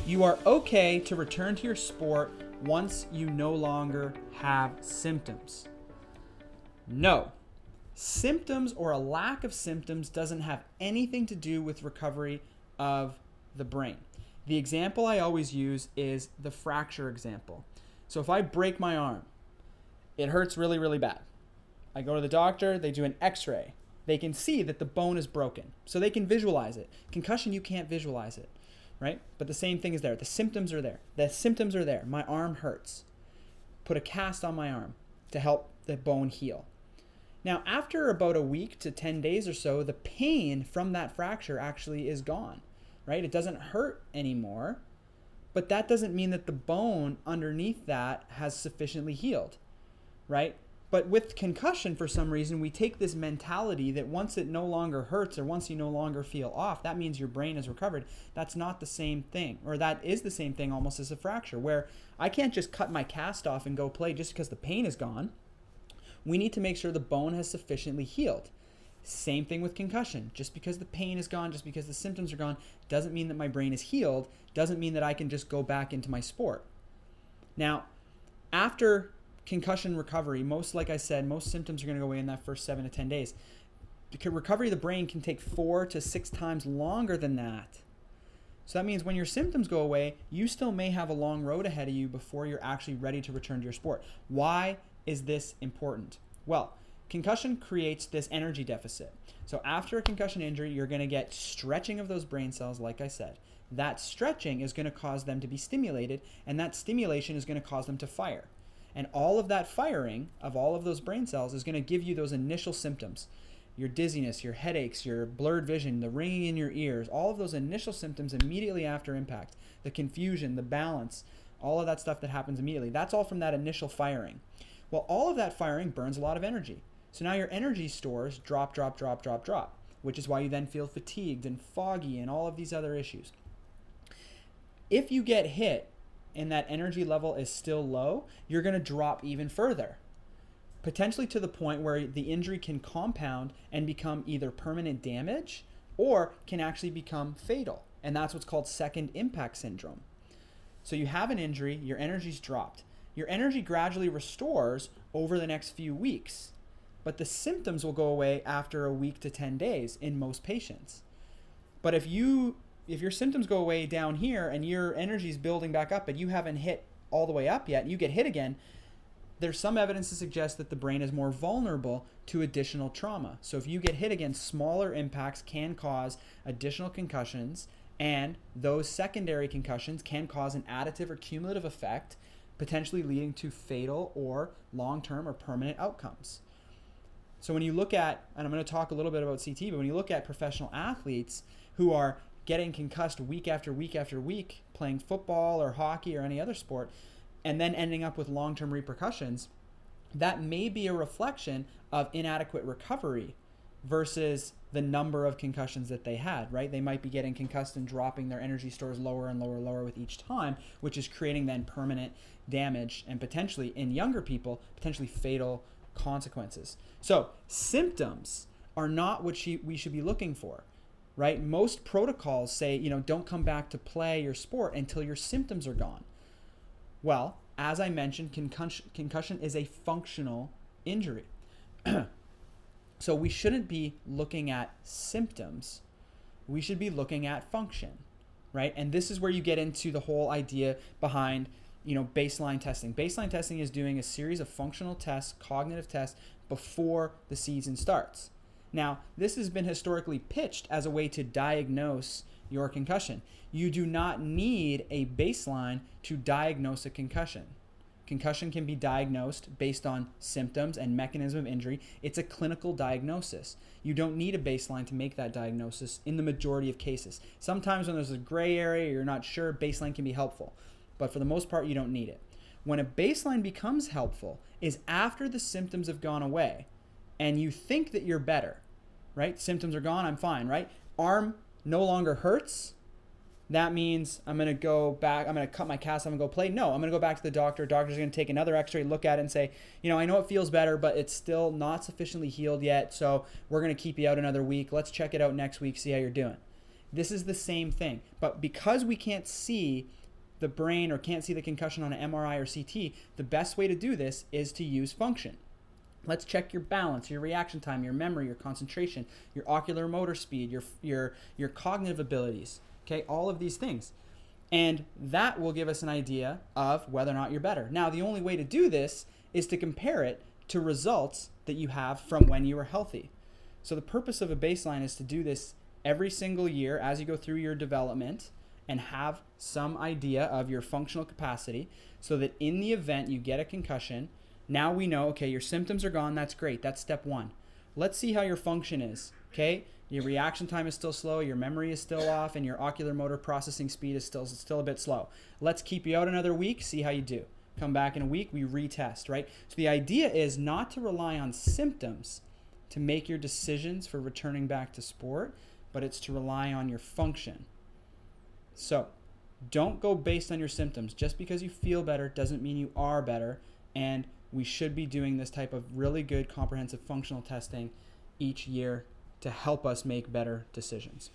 You are okay to return to your sport once you no longer have symptoms. No. Symptoms or a lack of symptoms doesn't have anything to do with recovery of the brain. The example I always use is the fracture example. So if I break my arm, it hurts really, really bad. I go to the doctor, they do an x-ray. They can see that the bone is broken, so they can visualize it. Concussion, you can't visualize it, right? But the same thing is there. The symptoms are there. The symptoms are there. My arm hurts. Put a cast on my arm to help the bone heal. Now, after about a week to 10 days or so, the pain from that fracture actually is gone, right? It doesn't hurt anymore, but that doesn't mean that the bone underneath that has sufficiently healed, right? But with concussion, for some reason, we take this mentality that once it no longer hurts or once you no longer feel off, that means your brain is recovered. That's not the same thing, or that is the same thing almost as a fracture, where I can't just cut my cast off and go play just because the pain is gone. We need to make sure the bone has sufficiently healed. Same thing with concussion. Just because the pain is gone, just because the symptoms are gone, doesn't mean that my brain is healed, doesn't mean that I can just go back into my sport. Now, after concussion recovery, like I said, most symptoms are going to go away in that first 7 to 10 days. The recovery of the brain can take 4 to 6 times longer than that. So that means when your symptoms go away, you still may have a long road ahead of you before you're actually ready to return to your sport. Why is this important? Well, concussion creates this energy deficit. So after a concussion injury, you're going to get stretching of those brain cells, like I said. That stretching is going to cause them to be stimulated, and that stimulation is going to cause them to fire. And all of that firing of all of those brain cells is going to give you those initial symptoms. Your dizziness, your headaches, your blurred vision, the ringing in your ears, all of those initial symptoms immediately after impact. The confusion, the balance, all of that stuff that happens immediately. That's all from that initial firing. Well, all of that firing burns a lot of energy. So now your energy stores drop, which is why you then feel fatigued and foggy and all of these other issues. If you get hit and that energy level is still low, you're going to drop even further, potentially to the point where the injury can compound and become either permanent damage or can actually become fatal. And that's what's called second impact syndrome. So you have an injury, your energy's dropped. Your energy gradually restores over the next few weeks, but the symptoms will go away after a week to 10 days in most patients. But if your symptoms go away down here and your energy is building back up, but you haven't hit all the way up yet, and you get hit again, there's some evidence to suggest that the brain is more vulnerable to additional trauma. So if you get hit again, smaller impacts can cause additional concussions, and those secondary concussions can cause an additive or cumulative effect, potentially leading to fatal or long-term or permanent outcomes. So when you look at, and I'm going to talk a little bit about CT, but when you look at professional athletes who are getting concussed week after week after week, playing football or hockey or any other sport, and then ending up with long-term repercussions, that may be a reflection of inadequate recovery versus the number of concussions that they had, right? They might be getting concussed and dropping their energy stores lower and lower with each time, which is creating then permanent damage and potentially, in younger people, potentially fatal consequences. So symptoms are not what we should be looking for, right? Most protocols say, don't come back to play your sport until your symptoms are gone. Well, as I mentioned, concussion is a functional injury. So we shouldn't be looking at symptoms. We should be looking at function, right? And this is where you get into the whole idea behind, baseline testing. Baseline testing is doing a series of functional tests, cognitive tests, before the season starts. Now, this has been historically pitched as a way to diagnose your concussion. You do not need a baseline to diagnose a concussion. Concussion can be diagnosed based on symptoms and mechanism of injury. It's a clinical diagnosis. You don't need a baseline to make that diagnosis in the majority of cases. Sometimes when there's a gray area, you're not sure, baseline can be helpful. But for the most part, you don't need it. When a baseline becomes helpful is after the symptoms have gone away and you think that you're better, right? Symptoms are gone, I'm fine, right? Arm no longer hurts. That means I'm going to go back, I'm going to cut my cast off and go play. No, I'm going to go back to the doctor. Doctor's going to take another x-ray, look at it and say, I know it feels better, but it's still not sufficiently healed yet. So we're going to keep you out another week. Let's check it out next week, see how you're doing. This is the same thing. But because we can't see the brain or can't see the concussion on an MRI or CT, the best way to do this is to use function. Let's check your balance, your reaction time, your memory, your concentration, your ocular motor speed, your cognitive abilities, okay? All of these things. And that will give us an idea of whether or not you're better. Now, the only way to do this is to compare it to results that you have from when you were healthy. So the purpose of a baseline is to do this every single year as you go through your development and have some idea of your functional capacity so that in the event you get a concussion, now we know, okay, your symptoms are gone. That's great. That's step one. Let's see how your function is, okay? Your reaction time is still slow, your memory is still off, and your ocular motor processing speed is still a bit slow. Let's keep you out another week, see how you do. Come back in a week, we retest, right? So the idea is not to rely on symptoms to make your decisions for returning back to sport, but it's to rely on your function. So don't go based on your symptoms. Just because you feel better doesn't mean you are better, and we should be doing this type of really good comprehensive functional testing each year to help us make better decisions.